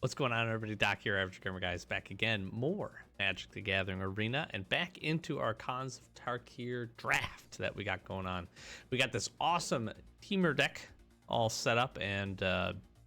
What's going on, everybody? Doc here, Average Gamer Guys, back again. More Magic the Gathering Arena and back into our Khans of Tarkir Draft that we got going on. We got this awesome Temur deck all set up and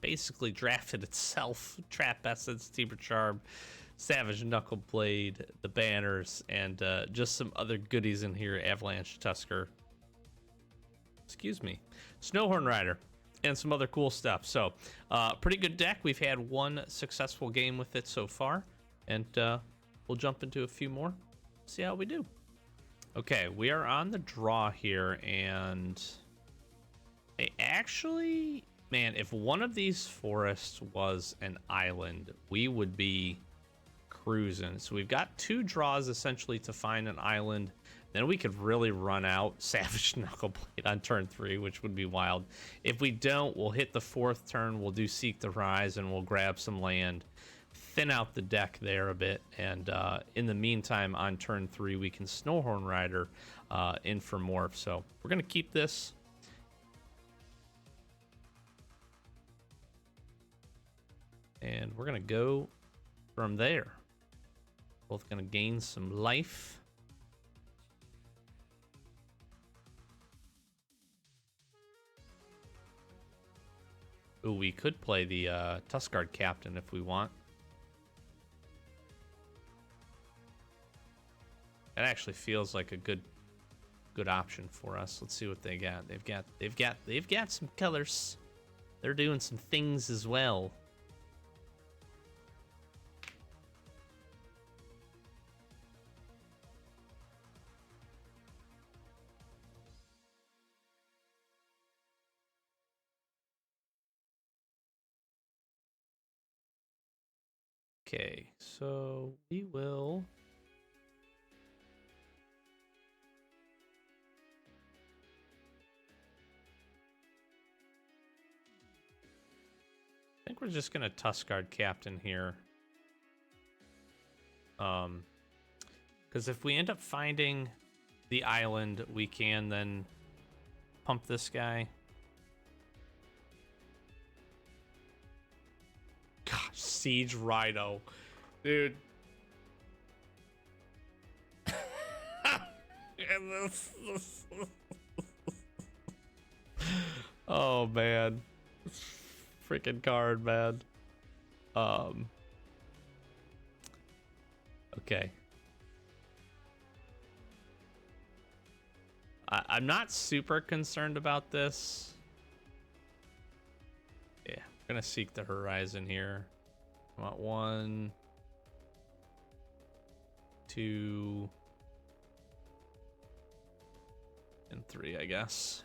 basically drafted itself. Trap Essence, Temur Charm, Savage Knuckleblade, the banners, and just some other goodies in here. Avalanche Tusker. Excuse me. Snowhorn Rider. And some other cool stuff. So, pretty good deck. We've had one successful game with it so far. And we'll jump into a few more. See how we do. Okay, we are on the draw here. And actually, man, if one of these forests was an island, we would be cruising. So we've got two draws essentially to find an island. Then we could really run out Savage Knuckleblade on turn 3, which would be wild. If we don't, we'll hit the 4th turn, we'll do Seek the Rise, and we'll grab some land, thin out the deck there a bit, and in the meantime, on turn 3, we can Snowhorn Rider in for Morph. So we're going to keep this. And we're going to go from there. Both going to gain some life. Ooh, we could play the Tuskguard Captain if we want. That actually feels like a good option for us. Let's see what they got. They've got some colors. They're doing some things as well. Okay, so we will I think we're just gonna Tuskguard Captain here. Because if we end up finding the island, we can then pump this guy. Siege Rhino, dude. Oh man, freaking card, man. Okay. I'm not super concerned about this. Yeah, I'm gonna Seek the Horizon here. I want 1, 2, and 3, I guess.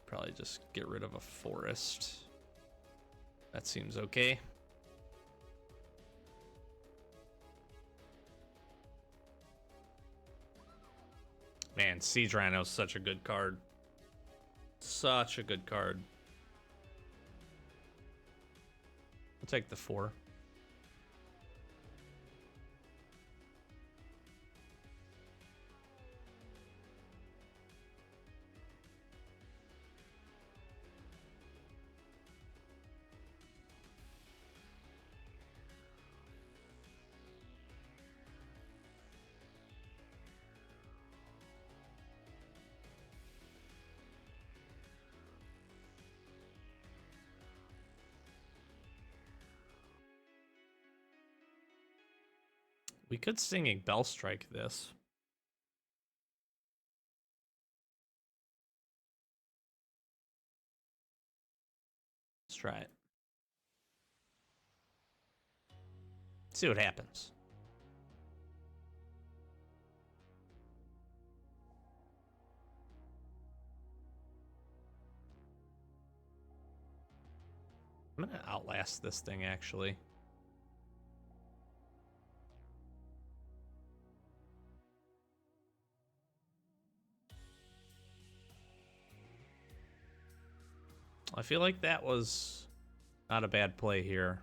Probably just get rid of a forest. That seems okay. Man, Siege Rhino is such a good card. Such a good card. I'll take the 4. We could Singing Bell Strike this. Let's try it. See what happens. I'm gonna Outlast this thing, actually. I feel like that was not a bad play here.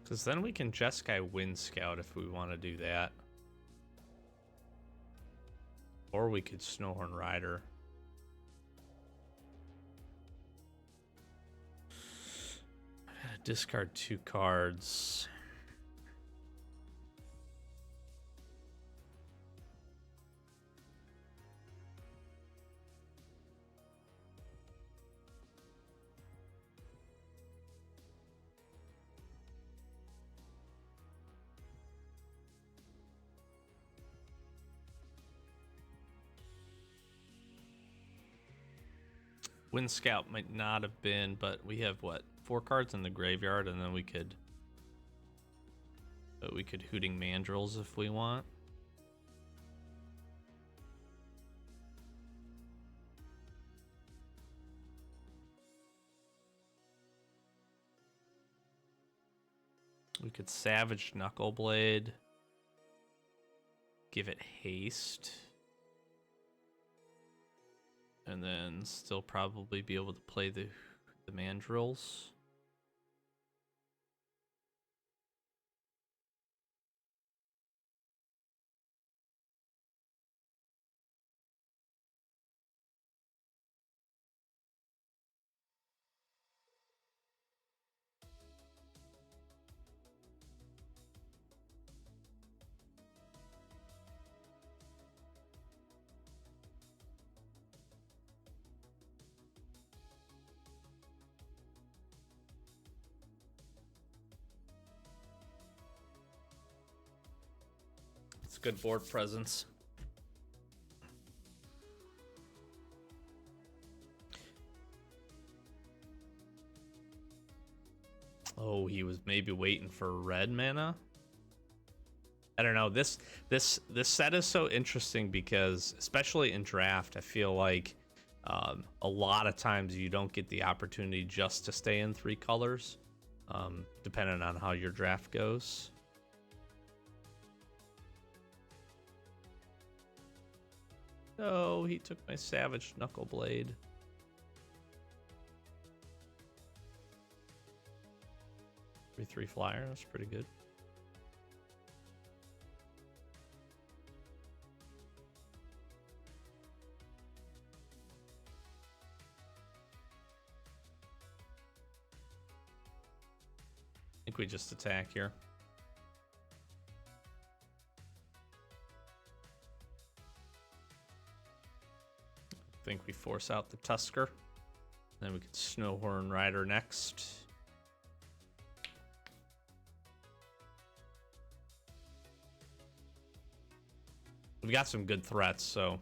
Because then we can Jeskai Wind Scout if we want to do that. Or we could Snowhorn Rider. Discard 2 cards. Wind Scout might not have been, but we have what, 4 cards in the graveyard, and then we could Hooting Mandrills if we want. We could Savage Knuckleblade, give it haste, and then still probably be able to play the Mandrills. It's good board presence. Oh, he was maybe waiting for red mana. I don't know. This set is so interesting because, especially in draft, I feel like a lot of times you don't get the opportunity just to stay in 3 colors, depending on how your draft goes. Oh, he took my Savage Knuckleblade. 3/3 flyer, that's pretty good. I think we just attack here. I think we force out the Tusker. Then we could Snowhorn Rider next. We've got some good threats, so.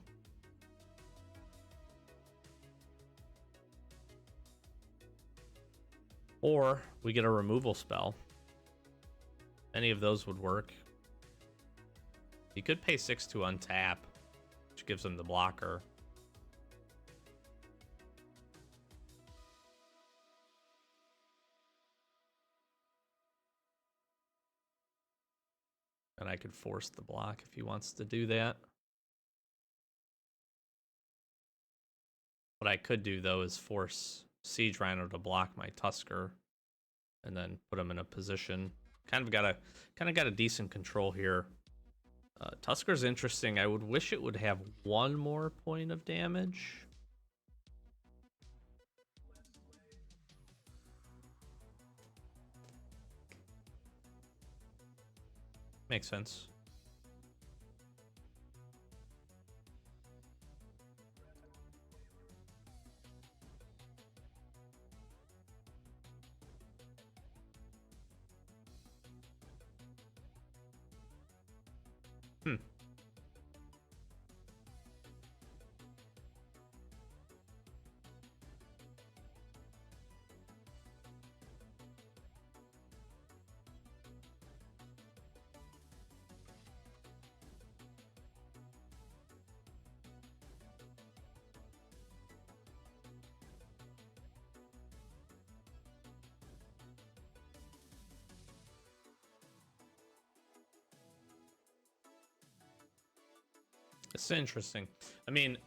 Or we get a removal spell. Any of those would work. He could pay 6 to untap, which gives him the blocker. And I could force the block if he wants to do that. What I could do, though, is force Siege Rhino to block my Tusker and then put him in a position. Kind of got a decent control here. Tusker's interesting. I would wish it would have 1 more point of damage. Makes sense. It's interesting. I mean,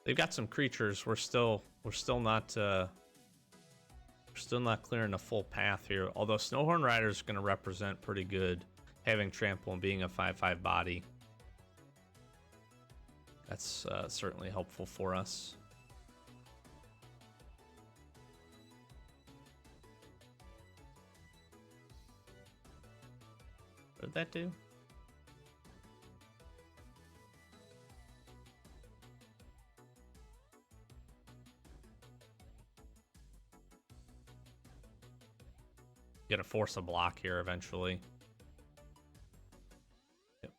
they've got some creatures. We're still not still not clearing a full path here. Although Snowhorn Rider is going to represent pretty good, having trample and being a 5/5 body. That's certainly helpful for us. What did that do? Gonna force a block here eventually. Yep.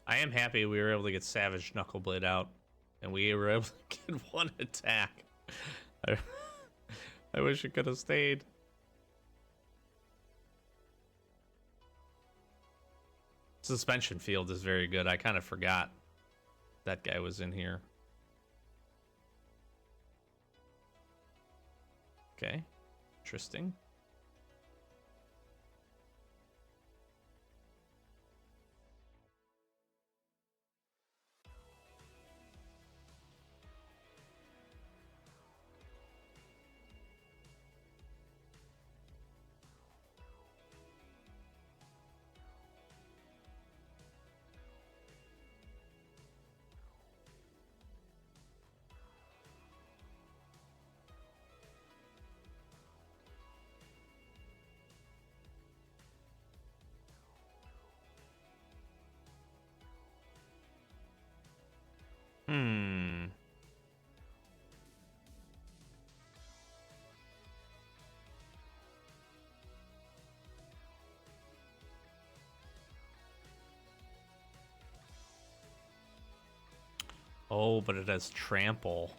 I am happy we were able to get Savage Knuckleblade out, and we were able to get one attack. I wish it could have stayed. Suspension Field is very good. I kind of forgot that guy was in here. Okay, interesting. Oh, but it has trample.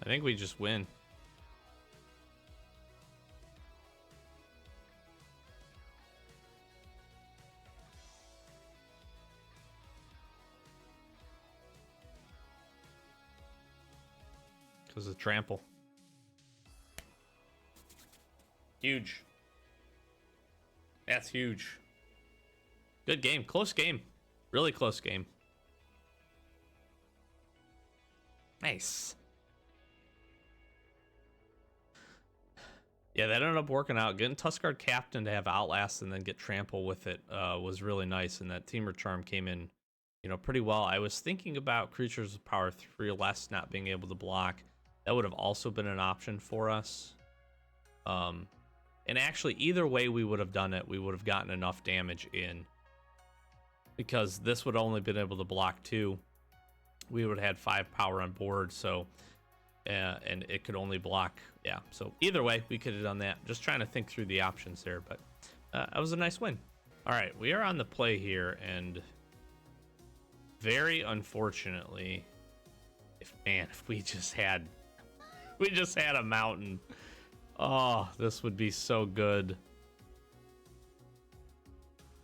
I think we just win. Because of trample. Huge. That's huge. Good game. Close game. Really close game. Nice. Yeah, that ended up working out. Getting Tuskguard Captain to have Outlast and then get Trample with it was really nice. And that Temur Charm came in, you know, pretty well. I was thinking about creatures with power 3 or less not being able to block. That would have also been an option for us. And actually, either way we would have done it, we would have gotten enough damage in. Because this would only been able to block 2. We would have had 5 power on board, so and it could only block, yeah. So either way, we could have done that. Just trying to think through the options there, but that was a nice win. All right, we are on the play here, and very unfortunately, if we just had a mountain, oh, this would be so good.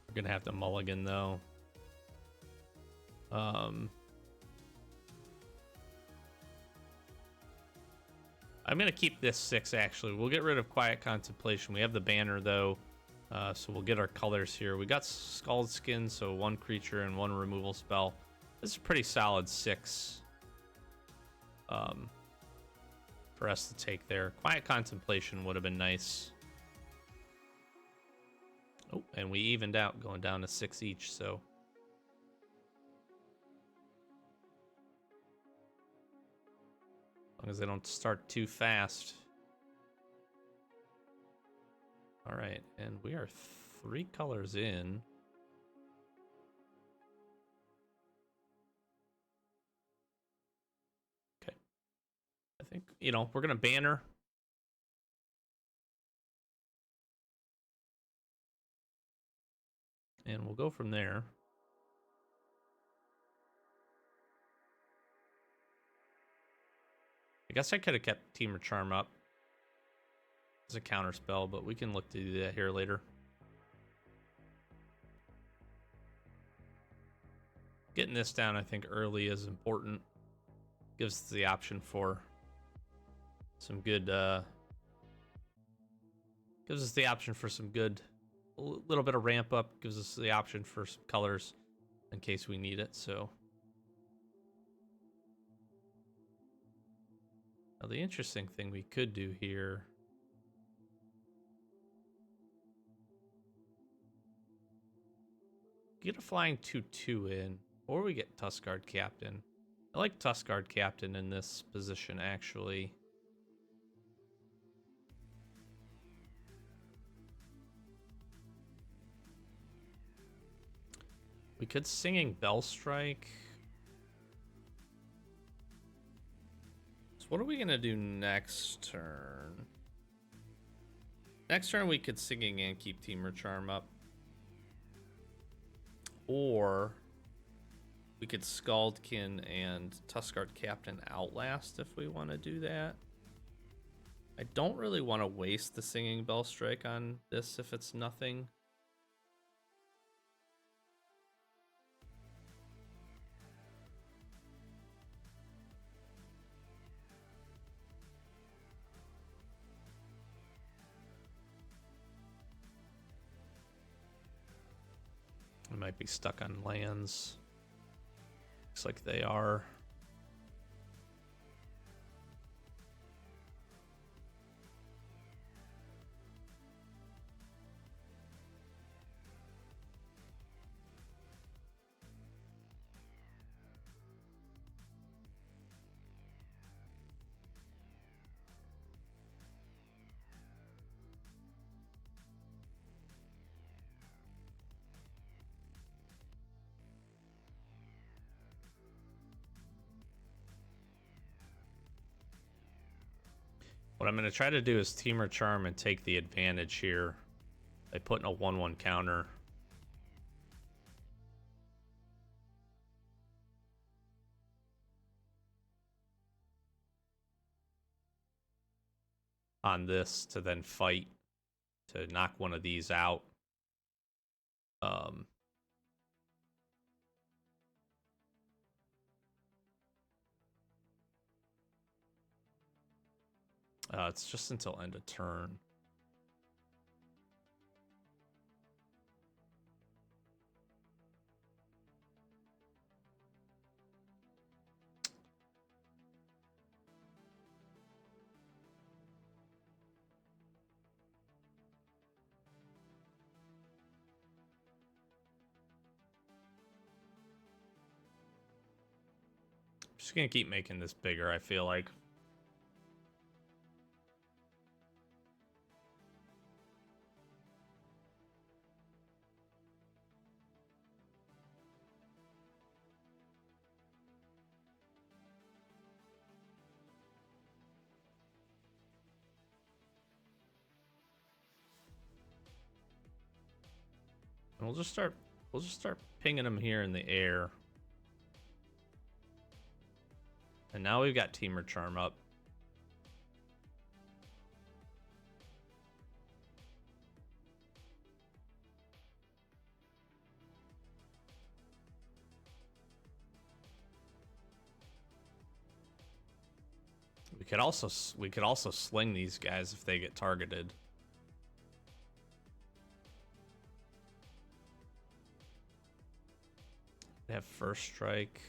We're gonna have to mulligan though. I'm gonna keep this 6 actually. We'll get rid of Quiet Contemplation. We have the banner though, so we'll get our colors here. We got Scald Skin, so 1 creature and 1 removal spell. This is a pretty solid 6 for us to take there. Quiet Contemplation would have been nice. Oh, and we evened out, going down to 6 each, so. As long as they don't start too fast. All right, and we are 3 colors in. Okay. I think, you know, we're going to banner. And we'll go from there. I guess I could have kept Temur Charm up as a counter spell, but we can look to do that here later. Getting this down, I think, early is important. Gives us the option for some good, gives us the option for some good, a little bit of ramp up, gives us the option for some colors in case we need it, so. Now the interesting thing we could do here, get a flying 2/2 in, or we get Tuskguard Captain. I like Tuskguard Captain in this position, actually. We could Singing Bell Strike. So what are we gonna do next turn? Next turn we could Singing and keep Temur Charm up. Or we could Scaldkin and Tuskguard Captain Outlast if we want to do that. I don't really want to waste the Singing Bell Strike on this if it's nothing. We might be stuck on lands. Looks like they are. What I'm going to try to do is Temur Charm and take the advantage here by putting a 1/1 counter. On this to then fight to knock one of these out. It's just until end of turn. Just gonna keep making this bigger, I feel like. And we'll just start pinging them here in the air. And now we've got Temur Charm up. We could also sling these guys if they get targeted. They have first strike.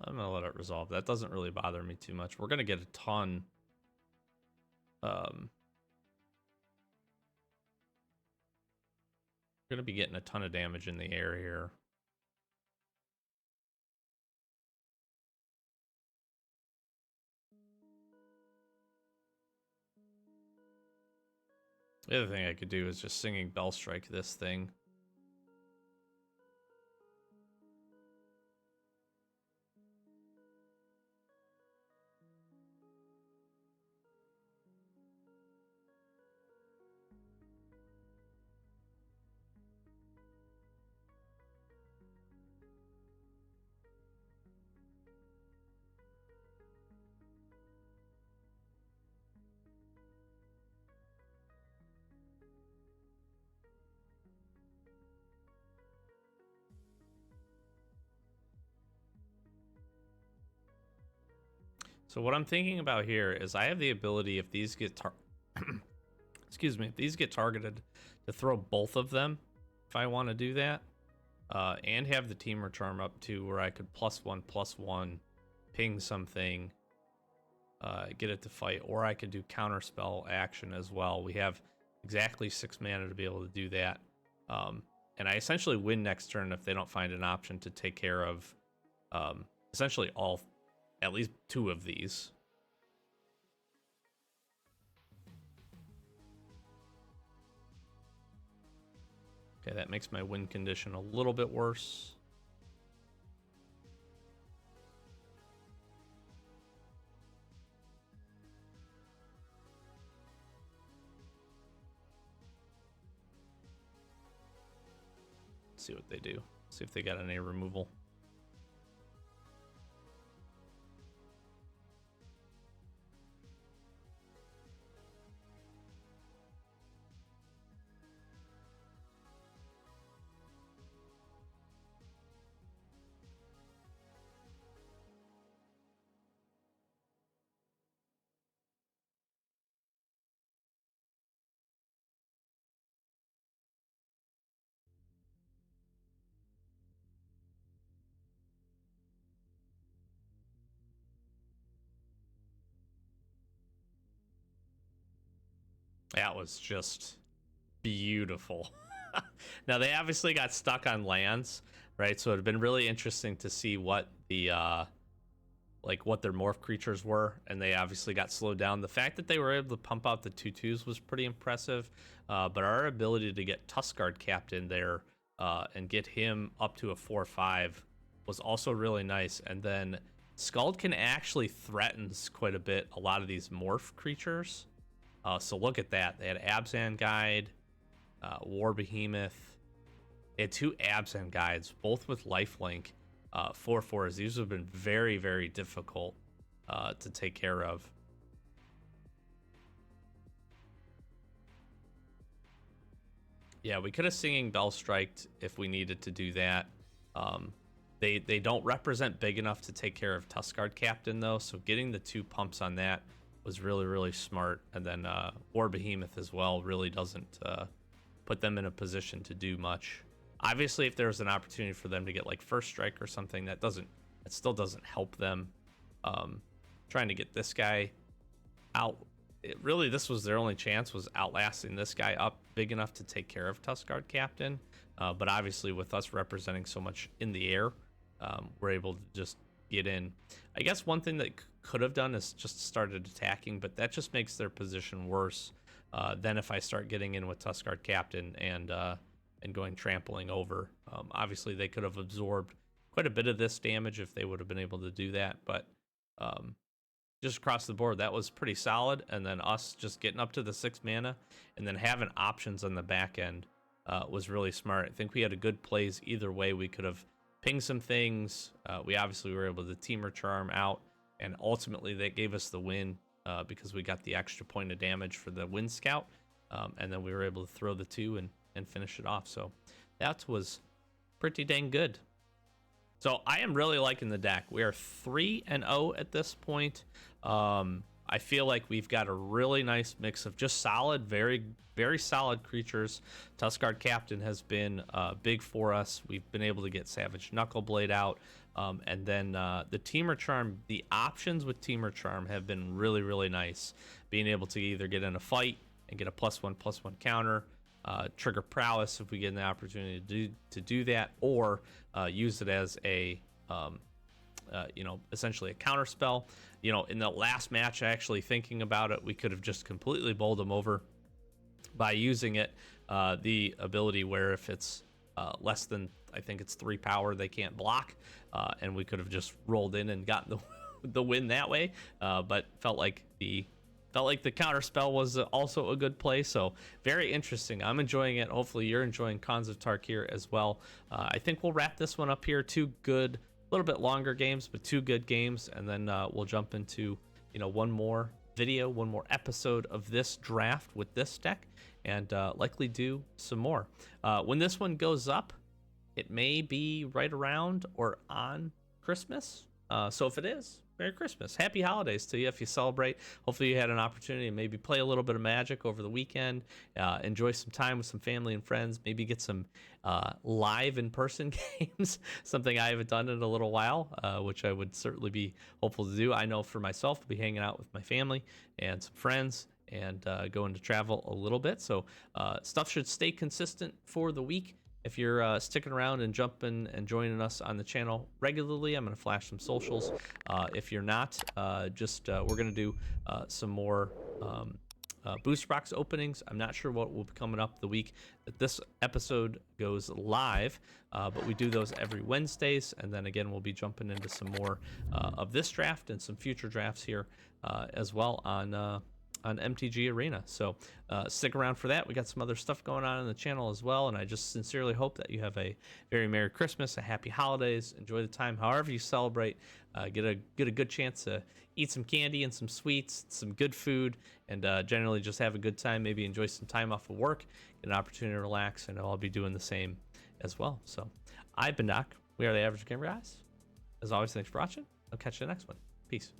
I'm gonna let it resolve. That doesn't really bother me too much. We're gonna get a ton. We're gonna be getting a ton of damage in the air here. The other thing I could do is just Singing Bell Strike this thing. So what I'm thinking about here is I have the ability, if these get excuse me, if these get targeted, to throw both of them if I want to do that, and have the Temur Charm up to where I could +1/+1 ping something, get it to fight, or I could do counterspell action as well. We have exactly 6 mana to be able to do that, and I essentially win next turn if they don't find an option to take care of essentially at least 2 of these. Okay, that makes my win condition a little bit worse. Let's see what they do. See if they got any removal. That was just beautiful. Now they obviously got stuck on lands, right? So it'd been really interesting to see what the like what their morph creatures were, and they obviously got slowed down. The fact that they were able to pump out the 2/2s was pretty impressive, but our ability to get Tuskguard Captain there and get him up to a 4/5 was also really nice. And then Skuldkin actually threatens quite a bit a lot of these morph creatures. So look at that. They had Abzan Guide, War Behemoth. They had 2 Abzan Guides, both with lifelink. 4/4s. These have been very, very difficult to take care of. Yeah, we could have Singing Bell Striked if we needed to do that. They don't represent big enough to take care of Tuskguard Captain, though, so getting the 2 pumps on that was really, really smart. And then War Behemoth as well really doesn't put them in a position to do much. Obviously, if there's an opportunity for them to get like First Strike or something, that still doesn't help them. Trying to get this guy out, really this was their only chance, was outlasting this guy up big enough to take care of Tuskguard Captain. But obviously with us representing so much in the air, we're able to just get in. I guess one thing that could have done is just started attacking, but that just makes their position worse than if I start getting in with Tuskguard Captain and going trampling over. Obviously they could have absorbed quite a bit of this damage if they would have been able to do that, but just across the board that was pretty solid. And then us just getting up to the 6 mana and then having options on the back end was really smart. I think we had a good plays either way. We could have pinged some things. We obviously were able to Temur Charm out, and ultimately that gave us the win because we got the extra point of damage for the Wind Scout, and then we were able to throw the 2 and finish it off. So that was pretty dang good. So I am really liking the deck. We are 3-0 at this point. I feel like we've got a really nice mix of just solid, very, very solid creatures. Tuskguard Captain has been big for us. We've been able to get Savage Knuckleblade out. And then the Temur Charm, the options with Temur Charm have been really, really nice. Being able to either get in a fight and get a +1/+1 counter, trigger Prowess if we get an opportunity to do that, or use it as a essentially a counter spell. In the last match, actually thinking about it, we could have just completely bowled them over by using it, the ability where if it's less than, I think it's 3 power, they can't block, and we could have just rolled in and gotten the win that way. But felt like the counter spell was also a good play. So very interesting. I'm enjoying it. Hopefully you're enjoying Khans of Tarkir as well. I think we'll wrap this one up here. 2 good, a little bit longer games, but 2 good games, and then we'll jump into one more video, one more episode of this draft with this deck, and likely do some more. When this one goes up, it may be right around or on Christmas. So if it is, Merry Christmas. Happy holidays to you if you celebrate. Hopefully you had an opportunity to maybe play a little bit of Magic over the weekend, enjoy some time with some family and friends, maybe get some live in-person games, something I haven't done in a little while, which I would certainly be hopeful to do. I know for myself, I'll be hanging out with my family and some friends and going to travel a little bit. So stuff should stay consistent for the week. If you're sticking around and jumping and joining us on the channel regularly, I'm going to flash some socials. If you're not, we're going to do some more booster box openings. I'm not sure what will be coming up the week that this episode goes live, but we do those every Wednesdays. And then again, we'll be jumping into some more of this draft and some future drafts here as well on MTG Arena. So stick around for that. We got some other stuff going on the channel as well, and I just sincerely hope that you have a very Merry Christmas, a Happy Holidays, enjoy the time however you celebrate, get a good chance to eat some candy and some sweets, some good food, and generally just have a good time, maybe enjoy some time off of work, get an opportunity to relax, and I'll be doing the same as well. So I've been Doc. We are the Average Gamer Guys. As always, thanks for watching. I'll catch you in the next one. Peace.